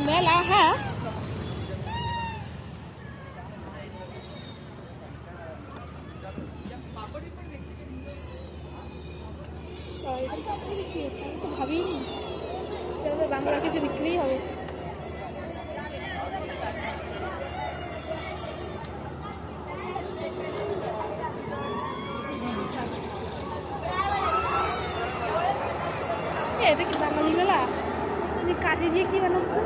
মেলা, হ্যাঁ। বিক্রি হচ্ছে, আমি তো ভাবিনি বাংলা কিছু বিক্রি হবে। এটা কি বাঙালি মেলা? কাঠে দিয়ে কি বানাচ্ছে?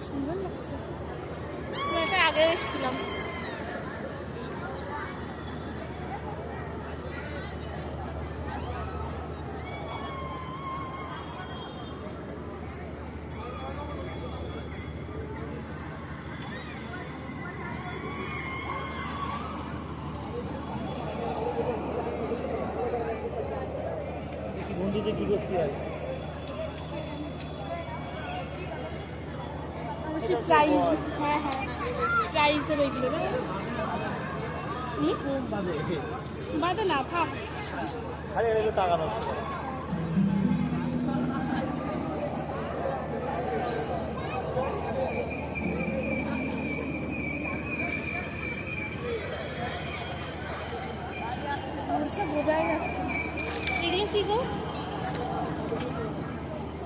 সুন্দর লাগছে। এটা আগে এসেছিলাম। বন্ধুদের কি করতে হয়? অবশ্যই প্রাইজ, হ্যাঁ হ্যাঁ প্রাইজের ওইগুলো না বাদে না থাক খালি টাকা নষ্ট। বোঝাই যাচ্ছে এগুলো কি গো?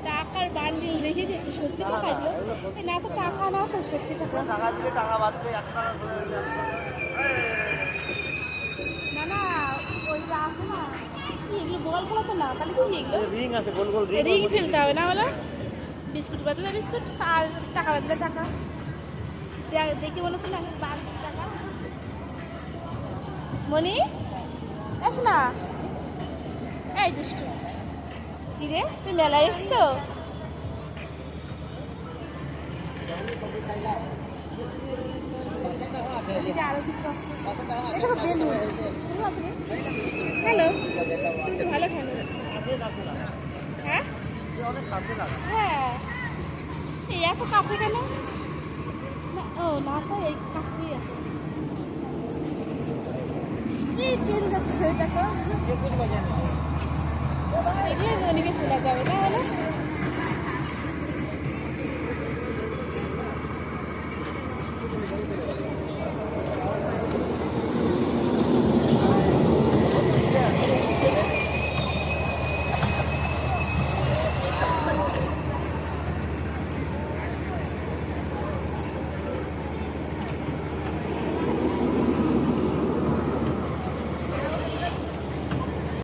টাকার বান্ডিল রেখে দিয়েছে। সত্যি টাকা এগুলো? না তো টাকা না, তো সত্যি টাকা। টাকা দিলে টাকা বাঁচবে, 1 টাকা না না, ওই যে আছে না কি এগুলো, বল খেলা তো না, তাহলে কি এগুলো? রিং আছে, গোল গোল রিং ফেলতে হবে না বলো? বিস্কুট বাদলে বিস্কুট আর টাকা বাদলে টাকা। দেখি মনে হচ্ছে না টাকা। মনি আস না, এই দুষ্টু কি রে, তুই মেলায় এসছো? আরো কিছু আছে, এটা বেলুন। হ্যালো, তুমি তো ভালো খেলো। হ্যাঁ হ্যাঁ, এই এত কাছে কেন? ও না, তো এই কাছেই আছে। এই ট্রেন যাচ্ছে দেখো, এগিয়ে মনিকে তোলা যাবে না হলো।